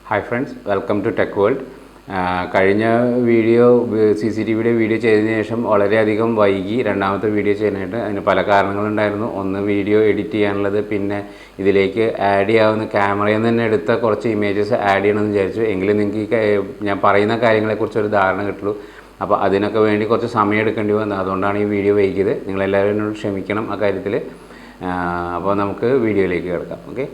Hi friends, welcome to tech world. കഴിഞ്ഞ video CCTVയുടെ video ചെയ്തതിന് ശേഷം വളരെയധികം വൈകി രണ്ടാമത്തെ വീഡിയോ ചെയ്യാനായിട്ട്. അതിന് പല കാരണങ്ങളുണ്ടായിരുന്നു. ഒന്ന്, വീഡിയോ എഡിറ്റ് ചെയ്യാനുള്ളത്, പിന്നെ ഇതിലേക്ക് ആഡ് ചെയ്യാവുന്ന ക്യാമറയിൽ നിന്ന് തന്നെ എടുത്ത കുറച്ച് ഇമേജസ് ആഡ് ചെയ്യണമെന്ന് വിചാരിച്ചു. എങ്കിലും നിങ്ങൾക്ക് ഞാൻ പറയുന്ന കാര്യങ്ങളെക്കുറിച്ചൊരു ധാരണ കിട്ടുള്ളൂ. അപ്പോൾ അതിനൊക്കെ വേണ്ടി കുറച്ച് സമയം എടുക്കേണ്ടി വന്നു. അതുകൊണ്ടാണ് ഈ വീഡിയോ വൈകിയത്. നിങ്ങളെല്ലാവരും എന്നോട് ക്ഷമിക്കണം ആ കാര്യത്തിൽ. അപ്പോൾ നമുക്ക് വീഡിയോയിലേക്ക് കിടക്കാം. ഓക്കെ,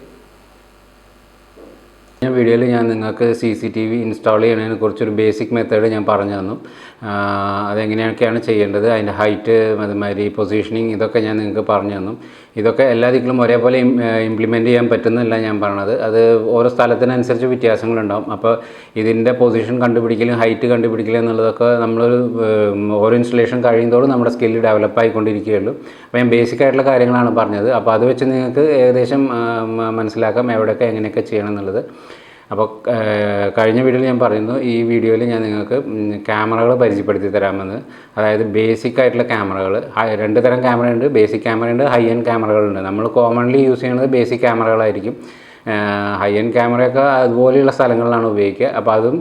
വീഡിയോയിൽ ഞാൻ നിങ്ങൾക്ക് CCTV ഇൻസ്റ്റാൾ ചെയ്യുന്നതിനെ കുറിച്ചൊരു ബേസിക് മെത്തേഡ് ഞാൻ പറഞ്ഞു തന്നു. അതെങ്ങനെയൊക്കെയാണ് ചെയ്യേണ്ടത്, അതിൻ്റെ ഹൈറ്റ്, അതുമാതിരി പൊസിഷനിങ്, ഇതൊക്കെ ഞാൻ നിങ്ങൾക്ക് പറഞ്ഞു തന്നു. ഇതൊക്കെ എല്ലാ ദിക്കിലും ഒരേപോലെ ഇംപ്ലിമെൻറ്റ് ചെയ്യാൻ പറ്റുന്നില്ല ഞാൻ പറഞ്ഞത്. അത് ഓരോ സ്ഥലത്തിനനുസരിച്ച് വ്യത്യാസങ്ങളുണ്ടാകും. അപ്പോൾ ഇതിൻ്റെ പൊസിഷൻ കണ്ടുപിടിക്കലും ഹൈറ്റ് കണ്ടുപിടിക്കലും എന്നുള്ളതൊക്കെ നമ്മളൊരു ഓരോ ഇൻസ്റ്റലേഷൻ കഴിയുന്നതോടും നമ്മുടെ സ്കില്ല് ഡെവലപ്പ് ആയിക്കൊണ്ടിരിക്കുകയുള്ളൂ. അപ്പോൾ ഞാൻ ബേസിക് ആയിട്ടുള്ള കാര്യങ്ങളാണ് പറഞ്ഞത്. അപ്പോൾ അത് വെച്ച് നിങ്ങൾക്ക് ഏകദേശം മനസ്സിലാക്കാം എവിടെയൊക്കെ എങ്ങനെയൊക്കെ ചെയ്യണം എന്നുള്ളത്. അപ്പോൾ കഴിഞ്ഞ വീഡിയോയിൽ ഞാൻ പറയുന്നു, ഈ വീഡിയോയിൽ ഞാൻ നിങ്ങൾക്ക് ക്യാമറകൾ പരിചയപ്പെടുത്തി തരാമെന്ന്. അതായത് ബേസിക് ആയിട്ടുള്ള ക്യാമറകൾ. രണ്ട് തരം ക്യാമറയുണ്ട്. ബേസിക് ക്യാമറയുണ്ട്, ഹൈ എൻഡ് ക്യാമറകളുണ്ട്. നമ്മൾ കോമൺലി യൂസ് ചെയ്യുന്നത് ബേസിക് ക്യാമറകളായിരിക്കും. ഹൈ എൻഡ് ക്യാമറയൊക്കെ അതുപോലെയുള്ള സ്ഥലങ്ങളിലാണ് ഉപയോഗിക്കുക. അപ്പോൾ അതും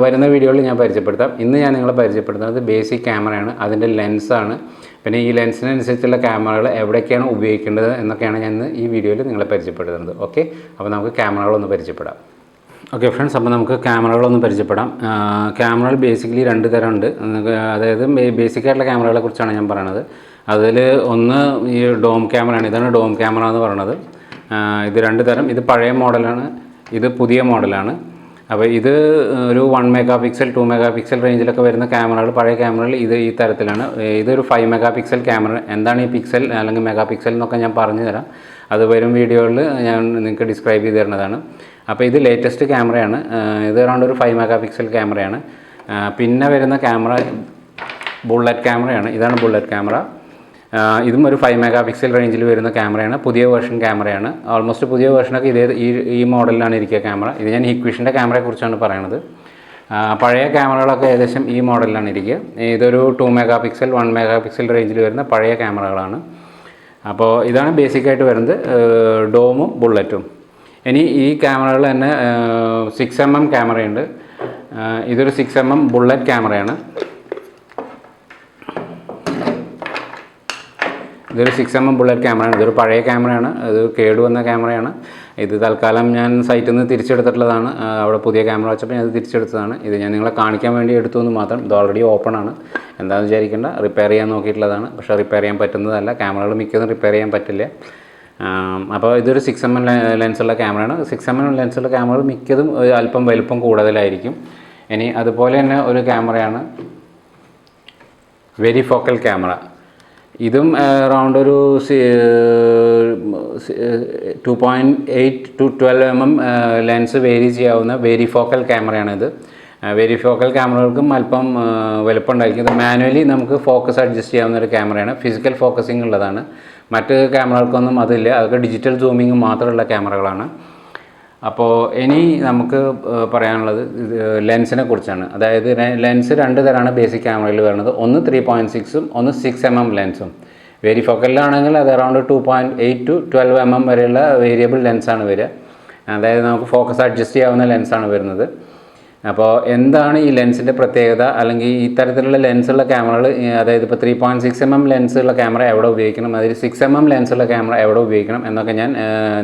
വരുന്ന വീഡിയോയിൽ ഞാൻ പരിചയപ്പെടുത്താം. ഇന്ന് ഞാൻ നിങ്ങളെ പരിചയപ്പെടുത്തുന്നത് ബേസിക് ക്യാമറയാണ്, അതിൻ്റെ ലെൻസാണ്. പിന്നെ ഈ ലെൻസിനനുസരിച്ചുള്ള ക്യാമറകൾ എവിടെയൊക്കെയാണ് ഉപയോഗിക്കേണ്ടത് എന്നൊക്കെയാണ് ഞാൻ ഈ വീഡിയോയിൽ നിങ്ങളെ പരിചയപ്പെടുത്തുന്നത്. ഓക്കെ, അപ്പോൾ നമുക്ക് ക്യാമറകളൊന്ന് പരിചയപ്പെടാം. ഓക്കെ ഫ്രണ്ട്സ്, അപ്പോൾ നമുക്ക് ക്യാമറകളൊന്ന് പരിചയപ്പെടാം. ക്യാമറകൾ ബേസിക്കലി രണ്ട് തരമുണ്ട്. അതായത് ബേസിക് ആയിട്ടുള്ള ക്യാമറകളെ കുറിച്ചാണ് ഞാൻ പറയുന്നത്. അതിൽ ഒന്ന് ഈ ഡോം ക്യാമറയാണ്. ഇതാണ് ഡോം ക്യാമറ എന്ന് പറയുന്നത്. ഇത് രണ്ട് തരം. ഇത് പഴയ മോഡലാണ്, ഇത് പുതിയ മോഡലാണ്. അപ്പോൾ ഇത് ഒരു 1 മെഗാ പിക്സൽ 2 മെഗാ പിക്സൽ റേഞ്ചിലൊക്കെ വരുന്ന ക്യാമറകൾ, പഴയ ക്യാമറകൾ ഇത് ഈ തരത്തിലാണ്. ഇതൊരു 5 മെഗാ പിക്സൽ ക്യാമറ. എന്താണ് ഈ പിക്സൽ അല്ലെങ്കിൽ മെഗാ പിക്സൽ എന്നൊക്കെ ഞാൻ പറഞ്ഞു തരാം. അത് വരും വീഡിയോകളിൽ ഞാൻ നിങ്ങൾക്ക് ഡിസ്ക്രൈബ് ചെയ്ത് തരുന്നതാണ്. അപ്പോൾ ഇത് ലേറ്റസ്റ്റ് ക്യാമറയാണ്. ഇത് അറൗണ്ട് ഒരു 5 മെഗാ പിക്സൽ ക്യാമറയാണ്. പിന്നെ വരുന്ന ക്യാമറ ബുള്ളറ്റ് ക്യാമറയാണ്. ഇതാണ് ബുള്ളറ്റ് ക്യാമറ. ഇതും ഒരു 5 മെഗാ പിക്സൽ റേഞ്ചിൽ വരുന്ന ക്യാമറയാണ്. പുതിയ വേർഷൻ ക്യാമറയാണ്. ഓൾമോസ്റ്റ് പുതിയ വേർഷനൊക്കെ ഈ മോഡലിലാണ് ഇരിക്കുക ക്യാമറ. ഇത് ഞാൻ ഹിക്വിഷൻ്റെ ക്യാമറയെക്കുറിച്ചാണ് പറയുന്നത്. പഴയ ക്യാമറകളൊക്കെ ഏകദേശം ഈ മോഡലിലാണ് ഇരിക്കുക. ഇതൊരു 2 മെഗാ പിക്സൽ 1 മെഗാ പിക്സൽ റേഞ്ചിൽ വരുന്ന പഴയ ക്യാമറകളാണ്. അപ്പോൾ ഇതാണ് ബേസിക്കായിട്ട് വരുന്നത്, ഡോമും ബുള്ളറ്റും. ഇനി ഈ ക്യാമറകൾ തന്നെ 6mm ക്യാമറയുണ്ട്. ഇതൊരു 6mm ബുള്ളറ്റ് ക്യാമറയാണ്. ഇതൊരു 6mm ബുള്ളറ്റ് ക്യാമറയാണ്. ഇതൊരു പഴയ ക്യാമറയാണ്. ഇത് കേടുവന്ന ക്യാമറയാണ്. ഇത് തൽക്കാലം ഞാൻ സൈറ്റിൽ നിന്ന് തിരിച്ചെടുത്തിട്ടുള്ളതാണ്. അവിടെ പുതിയ ക്യാമറ വെച്ചപ്പോൾ ഞാൻ തിരിച്ചെടുത്തതാണ്. ഇത് ഞാൻ നിങ്ങളെ കാണിക്കാൻ വേണ്ടി എടുത്തു എന്ന് മാത്രം. ഇത് ഓൾറെഡി ഓപ്പൺ ആണ്. എന്താണെന്ന് വിചാരിക്കേണ്ട. റിപ്പയർ ചെയ്യാൻ നോക്കിയിട്ടുള്ളതാണ്. പക്ഷേ റിപ്പയർ ചെയ്യാൻ പറ്റുന്നതല്ല. ക്യാമറകൾ മിക്കതും റിപ്പയർ ചെയ്യാൻ പറ്റില്ല. അപ്പോൾ ഇതൊരു 6mm ലെൻസുള്ള ക്യാമറയാണ്. 6mm ലെൻസുള്ള ക്യാമറകൾ മിക്കതും അല്പം വലുപ്പം കൂടുതലായിരിക്കും. ഇനി അതുപോലെ തന്നെ ഒരു ക്യാമറയാണ് വെരി ഫോക്കൽ ക്യാമറ. ഇതും അറൗണ്ട് ഒരു 2.8 to 12mm ലെൻസ് വേരി ചെയ്യാവുന്ന വെരി ഫോക്കൽ ക്യാമറയാണിത്. വെരി ഫോക്കൽ ക്യാമറകൾക്കും അല്പം വലുപ്പം ഉണ്ടായിരിക്കും. ഇത് മാനുവലി നമുക്ക് ഫോക്കസ് അഡ്ജസ്റ്റ് ചെയ്യാവുന്ന ഒരു ക്യാമറയാണ്. ഫിസിക്കൽ ഫോക്കസിങ് ഉള്ളതാണ്. മറ്റ് ക്യാമറകൾക്കൊന്നും അതില്ല. അതൊക്കെ ഡിജിറ്റൽ സൂമിങ് മാത്രമുള്ള ക്യാമറകളാണ്. അപ്പോൾ ഇനി നമുക്ക് പറയാനുള്ളത് ലെൻസിനെ കുറിച്ചാണ്. അതായത് ലെൻസ് രണ്ട് തരമാണ് ബേസിക് ക്യാമറയിൽ വരുന്നത്. ഒന്ന് 3.6ഉം ഒന്ന് 6mm ലെൻസും. വെരി ഫോക്കലിലാണെങ്കിൽ അത് അറൗണ്ട് 2.8 to 12mm വരെയുള്ള വേരിയബിൾ ലെൻസാണ് വരിക. അതായത് നമുക്ക് ഫോക്കസ് അഡ്ജസ്റ്റ് ചെയ്യാവുന്ന ലെൻസാണ് വരുന്നത്. അപ്പോൾ എന്താണ് ഈ ലെൻസിൻ്റെ പ്രത്യേകത, അല്ലെങ്കിൽ ഈ തരത്തിലുള്ള ലെൻസുള്ള ക്യാമറകൾ, അതായത് ഇപ്പോൾ 3.6mm ലെൻസുള്ള ക്യാമറ എവിടെ ഉപയോഗിക്കണം, അതിൽ 6mm ലെൻസുള്ള ക്യാമറ എവിടെ ഉപയോഗിക്കണം എന്നൊക്കെ ഞാൻ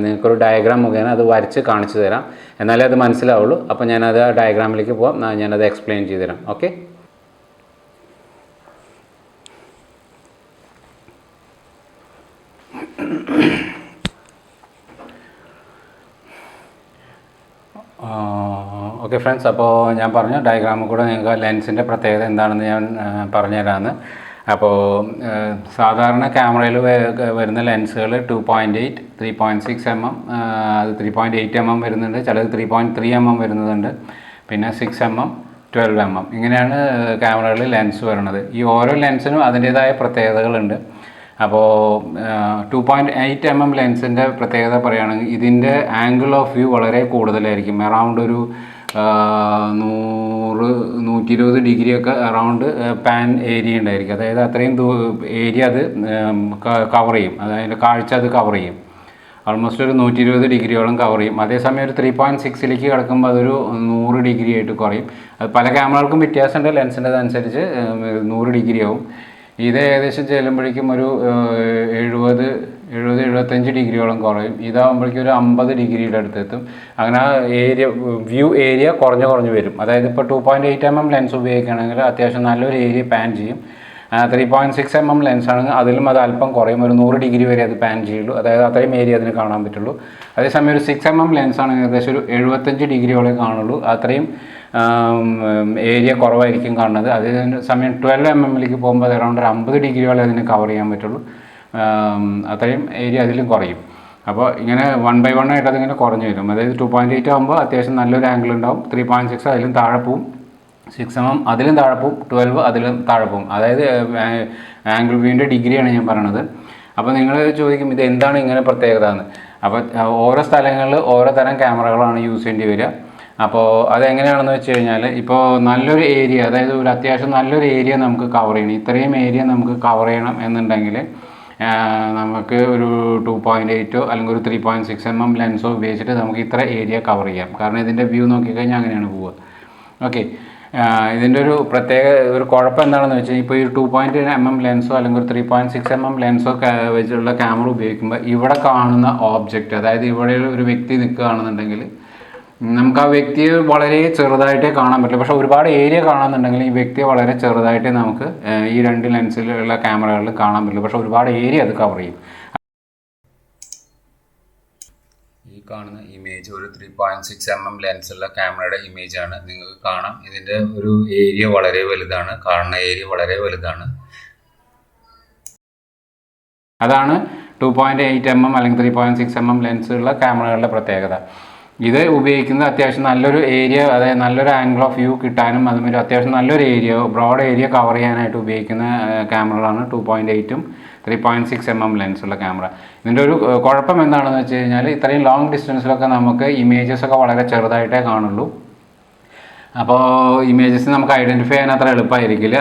നിങ്ങൾക്കൊരു ഡയഗ്രാം മുഖേന അത് വരച്ച് കാണിച്ചു തരാം. എന്നാലേ അത് മനസ്സിലാവുള്ളൂ. അപ്പോൾ ഞാനത് ആ ഡയഗ്രാമിലേക്ക് പോകാം. ഞാനത് എക്സ്പ്ലെയിൻ ചെയ്തു തരാം. ഓക്കെ, ഓക്കെ ഫ്രണ്ട്സ്, അപ്പോൾ ഞാൻ പറഞ്ഞ ഡയഗ്രാമിൽ കൂടെ നിങ്ങൾക്ക് ലെൻസിൻ്റെ പ്രത്യേകത എന്താണെന്ന് ഞാൻ പറഞ്ഞുതരാമെന്ന്. അപ്പോൾ സാധാരണ ക്യാമറയിൽ വരുന്ന ലെൻസുകൾ 2.8, 3.6mm, അത് 3.8mm വരുന്നുണ്ട്, ചിലത് 3.3mm വരുന്നതുണ്ട്, പിന്നെ 6mm, 12mm, ഇങ്ങനെയാണ് ക്യാമറകളിൽ ലെൻസ് വരുന്നത്. ഈ ഓരോ ലെൻസിനും അതിൻ്റേതായ പ്രത്യേകതകളുണ്ട്. അപ്പോൾ 2.8mm ലെൻസിൻ്റെ പ്രത്യേകത പറയുകയാണെങ്കിൽ ഇതിൻ്റെ ആംഗിൾ ഓഫ് വ്യൂ വളരെ കൂടുതലായിരിക്കും. അറൗണ്ട് ഒരു 100-120 ഡിഗ്രിയൊക്കെ അറൗണ്ട് പാൻ ഏരിയ ഉണ്ടായിരിക്കും. അതായത് അത്രയും ഏരിയ അത് കവർ ചെയ്യും. അതായത് കാഴ്ച അത് കവർ ചെയ്യും. ഓൾമോസ്റ്റ് ഒരു 120 ഡിഗ്രിയോളം കവർ ചെയ്യും. അതേസമയം ഒരു 3.6ലേക്ക് കിടക്കുമ്പോൾ അതൊരു 100 ഡിഗ്രി ആയിട്ട് കുറയും. അത് പല ക്യാമറകൾക്കും വ്യത്യാസമുണ്ട്, ലെൻസിൻ്റെതനുസരിച്ച് 100 ഡിഗ്രി ആവും. ഇത് ഏകദേശം ചെല്ലുമ്പോഴേക്കും ഒരു 70-75 ഡിഗ്രിയോളം കുറയും. ഇതാകുമ്പോഴേക്കും ഒരു 50 ഡിഗ്രിയുടെ അടുത്തെത്തും. അങ്ങനെ വ്യൂ ഏരിയ കുറഞ്ഞു വരും. അതായത് ഇപ്പോൾ 2.8 mm ലെൻസ് ഉപയോഗിക്കുകയാണെങ്കിൽ അത്യാവശ്യം നല്ലൊരു ഏരിയ പാൻ ചെയ്യും. 3.6 mm ലെൻസാണെങ്കിൽ അതിലും അത് അല്പം കുറയും, ഒരു 100 ഡിഗ്രി വരെ അത് പാൻ ചെയ്യുള്ളൂ. അതായത് അത്രയും ഏരിയ അതിന് കാണാൻ പറ്റുള്ളൂ. അതേസമയം ഒരു 6 mm ലെൻസാണെങ്കിൽ ഏകദേശം ഒരു 75 ഡിഗ്രിയോളം കാണുള്ളൂ. അത്രയും ഏരിയ കുറവായിരിക്കും കാണുന്നത്. അതേ സമയം 12 mmലേക്ക് പോകുമ്പോൾ അത് അറൗണ്ട് ഒരു 50 ഡിഗ്രിയോളം അതിന് കവർ ചെയ്യാൻ പറ്റുള്ളൂ. അത്രയും ഏരിയ അതിലും കുറയും. അപ്പോൾ ഇങ്ങനെ 1 by 1 ആയിട്ട് അതിങ്ങനെ കുറഞ്ഞു വരും. അതായത് 2.8 ആകുമ്പോൾ അത്യാവശ്യം നല്ലൊരു ആംഗിൾ ഉണ്ടാവും. 3.6 അതിലും താഴെ പോവും, 6 mm അതിലും താഴെ പോവും, 12 അതിലും താഴെ പോവും. അതായത് ആംഗിൾ വ്യൂവിൻ്റെ ഡിഗ്രിയാണ് ഞാൻ പറയണത്. അപ്പോൾ നിങ്ങൾ ചോദിക്കും ഇത് എന്താണ് ഇങ്ങനെ പ്രത്യേകത എന്ന്. അപ്പോൾ ഓരോ സ്ഥലങ്ങളിൽ ഓരോ തരം ക്യാമറകളാണ് യൂസ് ചെയ്യേണ്ടി വരിക. അപ്പോൾ അതെങ്ങനെയാണെന്ന് വെച്ച് കഴിഞ്ഞാൽ, ഇപ്പോൾ നല്ലൊരു ഏരിയ, അതായത് ഒരു അത്യാവശ്യം നല്ലൊരു ഏരിയ നമുക്ക് കവർ ചെയ്യണം, ഇത്രയും ഏരിയ നമുക്ക് കവർ ചെയ്യണം എന്നുണ്ടെങ്കിൽ നമുക്ക് ഒരു 2.8 അല്ലെങ്കിൽ ഒരു 3.6 mm ലെൻസോ ഉപയോഗിച്ചിട്ട് നമുക്ക് ഇത്ര ഏരിയ കവർ ചെയ്യാം. കാരണം ഇതിൻ്റെ വ്യൂ നോക്കിക്കഴിഞ്ഞാൽ അങ്ങനെയാണ് പോവുക. ഓക്കെ, ഇതിൻ്റെ ഒരു പ്രത്യേക ഒരു കുഴപ്പം എന്താണെന്ന് വെച്ചാൽ, ഇപ്പോൾ ഈ 2.8 mm ലെൻസോ അല്ലെങ്കിൽ ഒരു 3.6 mm ലെൻസോ വെച്ചിട്ടുള്ള ക്യാമറ ഉപയോഗിക്കുമ്പോൾ ഇവിടെ കാണുന്ന ഓബ്ജക്റ്റ്, അതായത് ഇവിടെ ഒരു വ്യക്തി നിൽക്കുകയാണെന്നുണ്ടെങ്കിൽ നമുക്ക് ആ വ്യക്തിയെ വളരെ ചെറുതായിട്ടേ കാണാൻ പറ്റില്ല. പക്ഷേ ഒരുപാട് ഏരിയ കാണാമെന്നുണ്ടെങ്കിൽ ഈ വ്യക്തിയെ വളരെ ചെറുതായിട്ടേ നമുക്ക് ഈ 2 ലെൻസിലുള്ള ക്യാമറകളിൽ കാണാൻ പറ്റില്ല. പക്ഷേ ഒരുപാട് ഏരിയ അത് കവർ ചെയ്യും. ഈ കാണുന്ന ഇമേജ് ഒരു 3.6 mm ലെൻസുള്ള ക്യാമറയുടെ ഇമേജാണ്. നിങ്ങൾക്ക് കാണാം ഇതിൻ്റെ ഒരു ഏരിയ വളരെ വലുതാണ്, കാണുന്ന ഏരിയ വളരെ വലുതാണ്. അതാണ് 2.8 mm അല്ലെങ്കിൽ 3.6 mm ലെൻസുള്ള ക്യാമറകളുടെ പ്രത്യേകത. ഇത് ഉപയോഗിക്കുന്നത് അത്യാവശ്യം നല്ലൊരു ഏരിയ, അതായത് നല്ലൊരു ആംഗിൾ ഓഫ് വ്യൂ കിട്ടാനും അതുമാതിരി അത്യാവശ്യം നല്ലൊരു ഏരിയ, ബ്രോഡ് ഏരിയ കവർ ചെയ്യാനായിട്ട് ഉപയോഗിക്കുന്ന ക്യാമറകളാണ് 2.8ഉം 3.6 mm ലെൻസുള്ള ക്യാമറ. ഇതിൻ്റെ ഒരു കുഴപ്പം എന്താണെന്ന് വെച്ച് കഴിഞ്ഞാൽ, ഇത്രയും ലോങ് ഡിസ്റ്റൻസിലൊക്കെ നമുക്ക് ഇമേജസൊക്കെ വളരെ ചെറുതായിട്ടേ കാണുള്ളൂ. അപ്പോൾ ഇമേജസ് നമുക്ക് ഐഡൻറ്റിഫൈ ചെയ്യാൻ അത്ര എളുപ്പമായിരിക്കില്ല.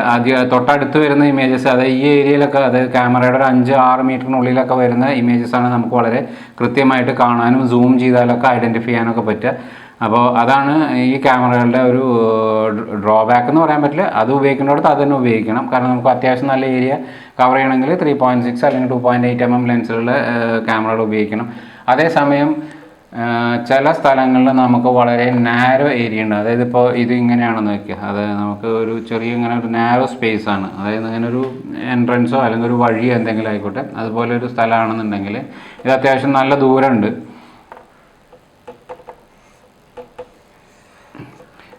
തൊട്ടടുത്ത് വരുന്ന ഇമേജസ്, അതായത് ഈ ഏരിയയിലൊക്കെ, അതായത് ക്യാമറയുടെ ഒരു 5-6 മീറ്ററിനുള്ളിലൊക്കെ വരുന്ന ഇമേജസാണ് നമുക്ക് വളരെ കൃത്യമായിട്ട് കാണാനും സൂം ചെയ്താലൊക്കെ ഐഡൻറ്റിഫൈ ചെയ്യാനൊക്കെ പറ്റുക. അപ്പോൾ അതാണ് ഈ ക്യാമറകളുടെ ഒരു ഡ്രോബാക്ക് എന്ന് പറയാൻ പറ്റില്ല. അത് ഉപയോഗിക്കുന്നിടത്ത് അത് തന്നെ ഉപയോഗിക്കണം. കാരണം നമുക്ക് അത്യാവശ്യം നല്ല ഏരിയ കവർ ചെയ്യണമെങ്കിൽ 3.6 അല്ലെങ്കിൽ 2.8 mm ലെൻസിലുള്ള ക്യാമറകൾ ഉപയോഗിക്കണം. അതേസമയം ചില സ്ഥലങ്ങളിൽ നമുക്ക് വളരെ നാരോ ഏരിയ ഉണ്ട്. അതായത് ഇപ്പോൾ ഇത് ഇങ്ങനെയാണെന്ന് വയ്ക്കുക, അതായത് നമുക്ക് ഒരു ചെറിയ ഇങ്ങനെ ഒരു നാരോ സ്പേസ് ആണ്, അതായത് ഇങ്ങനെ ഒരു എൻട്രൻസോ അല്ലെങ്കിൽ ഒരു വഴിയോ എന്തെങ്കിലും ആയിക്കോട്ടെ, അതുപോലെ ഒരു സ്ഥലമാണെന്നുണ്ടെങ്കിൽ ഇത് അത്യാവശ്യം നല്ല ദൂരമുണ്ട്.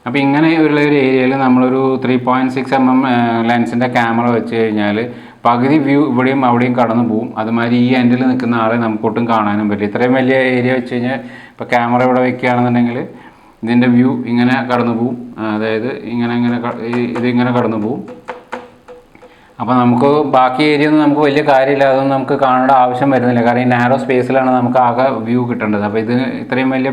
അപ്പോൾ ഇങ്ങനെയുള്ള ഒരു ഏരിയയിൽ നമ്മളൊരു 3.6 mm ലെൻസിൻ്റെ ക്യാമറ വെച്ച് കഴിഞ്ഞാൽ പകുതി വ്യൂ ഇവിടെയും അവിടെയും കടന്നു പോകും. അതുമാതിരി ഈ എൻഡിൽ നിൽക്കുന്ന ആളെ നമുക്കൊട്ടും കാണാനും പറ്റില്ല. ഇത്രയും വലിയ ഏരിയ വെച്ച് കഴിഞ്ഞാൽ ഇപ്പോൾ ക്യാമറ ഇവിടെ വയ്ക്കുകയാണെന്നുണ്ടെങ്കിൽ ഇതിൻ്റെ വ്യൂ ഇങ്ങനെ കടന്നു പോകും, അതായത് ഇതിങ്ങനെ കടന്നു പോകും. അപ്പോൾ നമുക്ക് ബാക്കി ഏരിയ ഒന്നും നമുക്ക് വലിയ കാര്യമില്ല, അതൊന്നും നമുക്ക് കാണേണ്ട ആവശ്യം വരുന്നില്ല. കാരണം ഈ നാരോ സ്പേസിലാണ് നമുക്ക് ആകെ വ്യൂ കിട്ടേണ്ടത്. അപ്പോൾ ഇത് ഇത്രയും വലിയ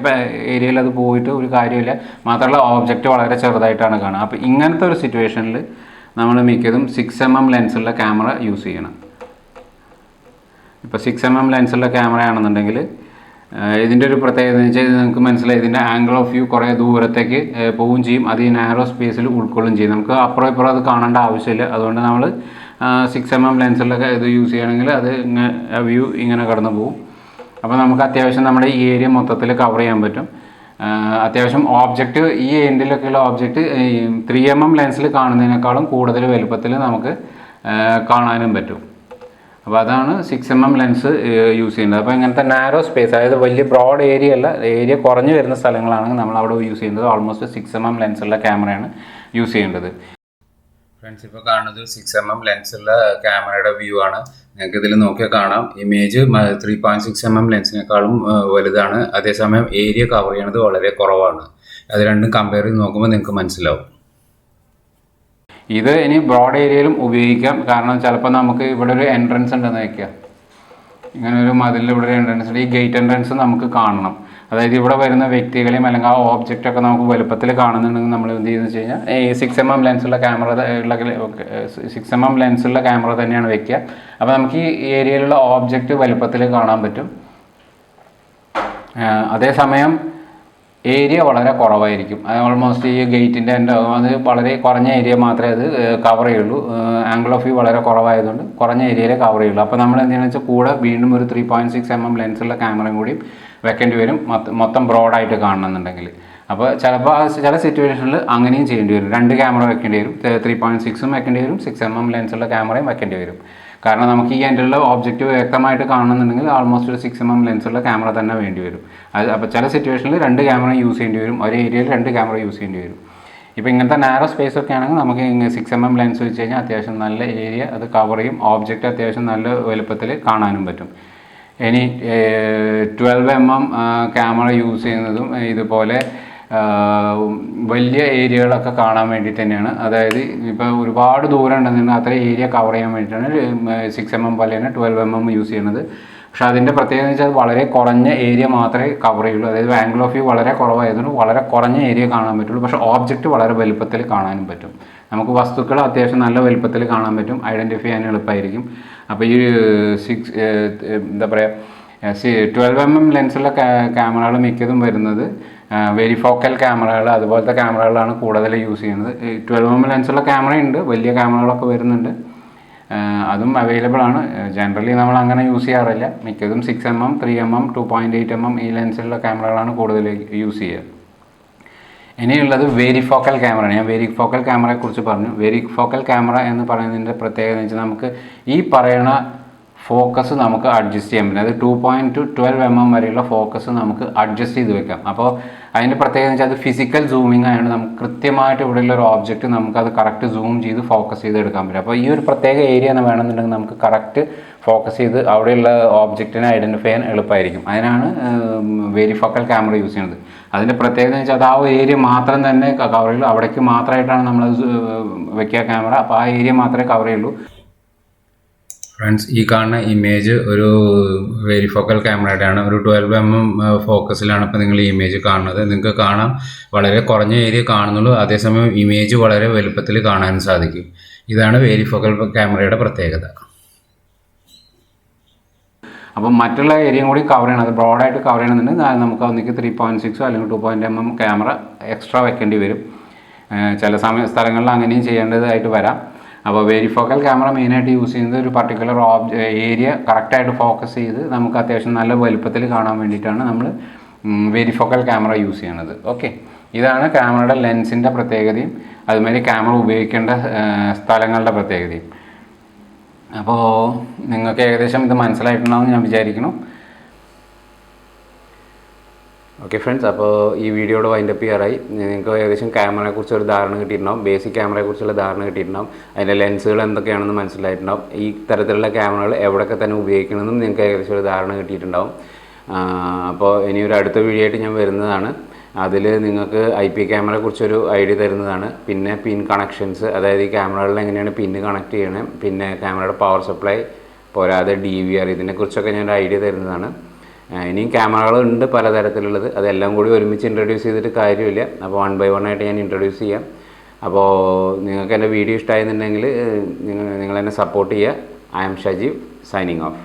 ഏരിയയിൽ അത് പോയിട്ട് ഒരു കാര്യമില്ല. മാത്രമല്ല ഓബ്ജക്റ്റ് വളരെ ചെറുതായിട്ടാണ് കാണുക. അപ്പോൾ ഇങ്ങനത്തെ ഒരു സിറ്റുവേഷനിൽ നമ്മൾ മിക്കതും 6 mm ലെൻസുള്ള ക്യാമറ യൂസ് ചെയ്യണം. ഇപ്പോൾ 6 mm ലെൻസുള്ള ക്യാമറ ആണെന്നുണ്ടെങ്കിൽ ഇതിൻ്റെ ഒരു പ്രത്യേകത എന്ന് വെച്ചാൽ നിങ്ങൾക്ക് മനസ്സിലായി, ഇതിൻ്റെ ആംഗിൾ ഓഫ് വ്യൂ കുറേ ദൂരത്തേക്ക് പോവുകയും ചെയ്യും. അത് ഈ നാരോ സ്പേസിൽ ഉൾക്കൊള്ളുകയും ചെയ്യും. നമുക്ക് അപ്പുറം ഇപ്പുറം അത് കാണേണ്ട ആവശ്യമില്ല. അതുകൊണ്ട് നമ്മൾ 6 mm ലെൻസുള്ള ഇത് യൂസ് ചെയ്യുകയാണെങ്കിൽ അത് വ്യൂ ഇങ്ങനെ കടന്നു പോകും. അപ്പോൾ നമുക്ക് അത്യാവശ്യം നമ്മുടെ ഈ ഏരിയ മൊത്തത്തിൽ കവർ ചെയ്യാൻ പറ്റും. അത്യാവശ്യം ഓബ്ജക്റ്റ് ഈ എൻഡിലൊക്കെയുള്ള ഓബ്ജക്റ്റ് 3 mm ലെൻസിൽ കാണുന്നതിനേക്കാളും കൂടുതൽ വലുപ്പത്തിൽ നമുക്ക് കാണാനും പറ്റും. അപ്പോൾ അതാണ് 6 mm ലെൻസ് യൂസ് ചെയ്യുന്നത്. അപ്പോൾ ഇങ്ങനത്തെ നാരോ സ്പേസ്, അതായത് വലിയ ബ്രോഡ് ഏരിയ അല്ല, ഏരിയ കുറഞ്ഞു വരുന്ന സ്ഥലങ്ങളാണെങ്കിൽ നമ്മൾ അവിടെ യൂസ് ചെയ്യുന്നത് ഓൾമോസ്റ്റ് 6 mm ലെൻസുള്ള ക്യാമറയാണ് യൂസ് ചെയ്യേണ്ടത്. ഫ്രണ്ട്സ്, ഇപ്പോൾ കാണുന്നത് 6 mm ലെൻസുള്ള ക്യാമറയുടെ വ്യൂ ആണ്. നിങ്ങൾക്ക് ഇതിൽ നോക്കിയാൽ കാണാം ഇമേജ് 3.6 mm ലെൻസിനേക്കാളും വലുതാണ്. അതേസമയം ഏരിയ കവർ ചെയ്യണത് വളരെ കുറവാണ്. അത് രണ്ടും കമ്പയർ ചെയ്ത് നോക്കുമ്പോൾ നിങ്ങൾക്ക് മനസ്സിലാവും. ഇത് ഇനി ബ്രോഡ് ഏരിയയിലും ഉപയോഗിക്കാം. കാരണം ചിലപ്പോൾ നമുക്ക് ഇവിടെ ഒരു എൻട്രൻസ് ഉണ്ടെന്ന് വയ്ക്കുക, ഇങ്ങനെ ഒരു മതിലിൽ ഇവിടെ ഒരു എൻട്രൻസ് ഉണ്ട്. ഈ ഗേറ്റ് എൻട്രൻസ് നമുക്ക് കാണണം. അതായത് ഇവിടെ വരുന്ന വ്യക്തികളെയും അല്ലെങ്കിൽ ആ ഓബ്ജക്റ്റൊക്കെ നമുക്ക് വലുപ്പത്തിൽ കാണുന്നുണ്ടെങ്കിൽ നമ്മൾ എന്ത് ചെയ്യുന്നത് വെച്ച് കഴിഞ്ഞാൽ ഈ 6 mm ലെൻസുള്ള ക്യാമറ 6 mm ലെൻസുള്ള ക്യാമറ തന്നെയാണ് വെക്കുക. അപ്പോൾ നമുക്ക് ഈ ഏരിയയിലുള്ള ഓബ്ജക്റ്റ് വലുപ്പത്തിൽ കാണാൻ പറ്റും. അതേസമയം ഏരിയ വളരെ കുറവായിരിക്കും. ഓൾമോസ്റ്റ് ഈ ഗേറ്റിൻ്റെ അത് വളരെ കുറഞ്ഞ ഏരിയ മാത്രമേ അത് കവർ ചെയ്യുള്ളൂ. ആംഗിൾ ഓഫ് വ്യൂ വളരെ കുറവായതുകൊണ്ട് കുറഞ്ഞ ഏരിയയിലേ കവർ ചെയ്യുള്ളൂ. അപ്പോൾ നമ്മൾ എന്താണെന്ന് വെച്ചാൽ കൂടെ വീണ്ടും ഒരു 3.6 mm ലെൻസുള്ള ക്യാമറയും കൂടി വെക്കേണ്ടി വരും, മൊത്തം ബ്രോഡായിട്ട് കാണണമെന്നുണ്ടെങ്കിൽ. അപ്പോൾ ചിലപ്പോൾ ചില സിറ്റുവേഷനിൽ അങ്ങനെയും ചെയ്യേണ്ടി വരും. 2 ക്യാമറ വെക്കേണ്ടി വരും, 3.6ഉം വെക്കേണ്ടി വരും, 6 mm ലെൻസുള്ള ക്യാമറയും വെക്കേണ്ടി വരും. കാരണം നമുക്ക് ഈ എൻഡിലുള്ള ഓബ്ജക്റ്റ് വ്യക്തമായിട്ട് കാണണമെന്നുണ്ടെങ്കിൽ ആൾമോസ്റ്റ് ഒരു 6 mm ലെൻസുള്ള ക്യാമറ തന്നെ വേണ്ടി വരും. അപ്പോൾ ചില സിറ്റുവേഷനിൽ 2 ക്യാമറ യൂസ് ചെയ്യേണ്ടി വരും, ഒരു ഏരിയയിൽ 2 ക്യാമറ യൂസ് ചെയ്യേണ്ടി വരും. ഇപ്പോൾ ഇങ്ങനത്തെ നാരോ സ്പേസ് ഒക്കെ ആണെങ്കിൽ നമുക്ക് 6 mm ലെൻസ് വെച്ച് കഴിഞ്ഞാൽ അത്യാവശ്യം നല്ല ഏരിയ അത് കവർ ചെയ്യും, ഓബ്ജക്റ്റ് അത്യാവശ്യം നല്ല വലുപ്പത്തിൽ കാണാനും പറ്റും. ഇനി 12 mm ക്യാമറ യൂസ് ചെയ്യുന്നതും ഇതുപോലെ വലിയ ഏരിയകളൊക്കെ കാണാൻ വേണ്ടിയിട്ട് തന്നെയാണ്. അതായത് ഇപ്പോൾ ഒരുപാട് ദൂരം ഉണ്ടെന്നുണ്ടെങ്കിൽ അത്ര ഏരിയ കവർ ചെയ്യാൻ വേണ്ടിയിട്ടാണ് 6 mm പോലെ തന്നെ 12 mm യൂസ് ചെയ്യുന്നത്. പക്ഷേ അതിൻ്റെ പ്രത്യേകത എന്ന് വെച്ചാൽ വളരെ കുറഞ്ഞ ഏരിയ മാത്രമേ കവർ ചെയ്യുള്ളൂ. അതായത് ആംഗിൾ ഓഫ് വ്യൂ വളരെ കുറവായതുകൊണ്ട് വളരെ കുറഞ്ഞ ഏരിയ കാണാൻ പറ്റുള്ളൂ. പക്ഷേ ഓബ്ജക്റ്റ് വളരെ വലുപ്പത്തിൽ കാണാനും പറ്റും. നമുക്ക് വസ്തുക്കൾ അത്യാവശ്യം നല്ല വലുപ്പത്തിൽ കാണാൻ പറ്റും, ഐഡൻറ്റിഫൈ ചെയ്യാൻ എളുപ്പമായിരിക്കും. അപ്പോൾ ഈ എന്താ പറയുക 12 mm ലെൻസുള്ള ക്യാമറകൾ മിക്കതും വരുന്നത് വെരി ഫോക്കൽ ക്യാമറകൾ അതുപോലത്തെ ക്യാമറകളാണ് കൂടുതൽ യൂസ് ചെയ്യുന്നത്. 12 mm ലെൻസുള്ള ക്യാമറ ഉണ്ട്, വലിയ ക്യാമറകളൊക്കെ വരുന്നുണ്ട്, അതും അവൈലബിൾ ആണ്. ജനറലി നമ്മൾ അങ്ങനെ യൂസ് ചെയ്യാറില്ല. മിക്കതും 6 mm, 3 mm, 2.8 mm ഈ ലെൻസിലുള്ള ക്യാമറകളാണ് കൂടുതൽ യൂസ് ചെയ്യുക. ഇനിയുള്ളത് വെരി ഫോക്കൽ ക്യാമറയാണ്. ഞാൻ വെരി ഫോക്കൽ ക്യാമറയെക്കുറിച്ച് പറഞ്ഞു. വെരി ഫോക്കൽ ക്യാമറ എന്ന് പറയുന്നതിൻ്റെ പ്രത്യേകത എന്ന് വെച്ചാൽ നമുക്ക് ഈ പറയുന്ന ഫോക്കസ് നമുക്ക് അഡ്ജസ്റ്റ് ചെയ്യാൻ പറ്റും. അതായത് 2.12 mm വരെയുള്ള ഫോക്കസ് നമുക്ക് അഡ്ജസ്റ്റ് ചെയ്ത് വെക്കാം. അപ്പോൾ അതിൻ്റെ പ്രത്യേകത എന്ന് വെച്ചാൽ അത് ഫിസിക്കൽ സൂമിങ് ആയതുകൊണ്ട് നമുക്ക് കൃത്യമായിട്ട് ഇവിടെയുള്ള ഒരു ഓബ്ജക്റ്റ് നമുക്കത് കറക്റ്റ് സൂം ചെയ്ത് ഫോക്കസ് ചെയ്ത് എടുക്കാൻ പറ്റും. അപ്പോൾ ഈ ഒരു പ്രത്യേക ഏരിയ വേണമെന്നുണ്ടെങ്കിൽ നമുക്ക് കറക്റ്റ് ഫോക്കസ് ചെയ്ത് അവിടെയുള്ള ഓബ്ജക്റ്റിനെ ഐഡൻറ്റിഫൈ ചെയ്യാൻ എളുപ്പമായിരിക്കും. അതിനാണ് വെരി ഫോക്കൽ ക്യാമറ യൂസ് ചെയ്യുന്നത്. അതിൻ്റെ പ്രത്യേകത എന്ന് വെച്ചാൽ അത് ആ ഏരിയ മാത്രം തന്നെ കവർ ചെയ്യുള്ളൂ, അവിടേക്ക് മാത്രമായിട്ടാണ് നമ്മൾ വെക്കുക ക്യാമറ. അപ്പോൾ ആ ഏരിയ മാത്രമേ കവർ ചെയ്യുള്ളൂ. ഫ്രണ്ട്സ്, ഈ കാണുന്ന ഇമേജ് ഒരു വെരി ഫോക്കൽ ക്യാമറയുടെയാണ്. ഒരു 12 mm ഫോക്കസിലാണ് ഇപ്പോൾ നിങ്ങൾ ഈ ഇമേജ് കാണുന്നത്. നിങ്ങൾക്ക് കാണാം വളരെ കുറഞ്ഞ ഏരിയ കാണുന്നുള്ളൂ, അതേസമയം ഇമേജ് വളരെ വലുപ്പത്തിൽ കാണാൻ സാധിക്കും. ഇതാണ് വെരി ഫോക്കൽ ക്യാമറയുടെ പ്രത്യേകത. അപ്പം മറ്റുള്ള ഏരിയയും കൂടി കവർ ചെയ്യണം, അത് ബ്രോഡായിട്ട് കവർ ചെയ്യണമെന്നുണ്ടെങ്കിൽ നമുക്ക് ഒന്നിക്ക് 3.6 അല്ലെങ്കിൽ 2.8 mm ക്യാമറ എക്സ്ട്രാ വെക്കേണ്ടി വരും. ചില സ്ഥലങ്ങളിൽ അങ്ങനെയും ചെയ്യേണ്ടതായിട്ട് വരാം. അപ്പോൾ വെരി ഫോക്കൽ ക്യാമറ മെയിനായിട്ട് യൂസ് ചെയ്യുന്നത് ഒരു പർട്ടിക്കുലർ ഏരിയ കറക്റ്റായിട്ട് ഫോക്കസ് ചെയ്ത് നമുക്ക് അത്യാവശ്യം നല്ല വലുപ്പത്തിൽ കാണാൻ വേണ്ടിയിട്ടാണ് നമ്മൾ വെരി ഫോക്കൽ ക്യാമറ യൂസ് ചെയ്യണത്. ഓക്കെ, ഇതാണ് ക്യാമറയുടെ ലെൻസിൻ്റെ പ്രത്യേകതയും അതുമാതിരി ക്യാമറ ഉപയോഗിക്കേണ്ട സ്ഥലങ്ങളുടെ പ്രത്യേകതയും. അപ്പോൾ നിങ്ങൾക്ക് ഏകദേശം ഇത് മനസ്സിലായിട്ടുണ്ടാവുമെന്ന് ഞാൻ വിചാരിക്കുന്നു. ഓക്കെ ഫ്രണ്ട്സ്, അപ്പോൾ ഈ വീഡിയോയുടെ വൈൻഡപ്പ് ചെയ്യാറായി. നിങ്ങൾക്ക് ഏകദേശം ക്യാമറയെക്കുറിച്ച് ഒരു ധാരണ കിട്ടിയിട്ടുണ്ടാവും, ബേസിക് ക്യാമറയെക്കുറിച്ചുള്ള ധാരണ കിട്ടിയിട്ടുണ്ടാവും, അതിൻ്റെ ലെൻസുകൾ എന്തൊക്കെയാണെന്ന് മനസ്സിലായിട്ടുണ്ടാവും, ഈ തരത്തിലുള്ള ക്യാമറകൾ എവിടെയൊക്കെ തന്നെ ഉപയോഗിക്കണമെന്നും നിങ്ങൾക്ക് ഏകദേശം ഒരു ധാരണ കിട്ടിയിട്ടുണ്ടാവും. അപ്പോൾ ഇനിയൊരു അടുത്ത വീഡിയോ ആയിട്ട് ഞാൻ വരുന്നതാണ്. അതിൽ നിങ്ങൾക്ക് IP ക്യാമറയെക്കുറിച്ചൊരു ഐഡിയ തരുന്നതാണ്. പിന്നെ പിൻ കണക്ഷൻസ്, അതായത് ഈ ക്യാമറകളിൽ എങ്ങനെയാണ് പിന്ന് കണക്ട് ചെയ്യണത്, പിന്നെ ക്യാമറയുടെ പവർ സപ്ലൈ പോരാതെ DVR, ഇതിനെക്കുറിച്ചൊക്കെ ഞാൻ ഒരു ഐഡിയ തരുന്നതാണ്. ഇനിയും ക്യാമറകളുണ്ട് പലതരത്തിലുള്ളത്, അതെല്ലാം കൂടി ഒരുമിച്ച് ഇൻട്രൊഡ്യൂസ് ചെയ്തിട്ട് കാര്യമില്ല. അപ്പോൾ 1 by 1 ആയിട്ട് ഞാൻ ഇൻട്രൊഡ്യൂസ് ചെയ്യാം. അപ്പോൾ നിങ്ങൾക്ക് എൻ്റെ വീഡിയോ ഇഷ്ടമായെന്നുണ്ടെങ്കിൽ നിങ്ങൾ എന്നെ സപ്പോർട്ട് ചെയ്യുക. I am Shajib, signing off.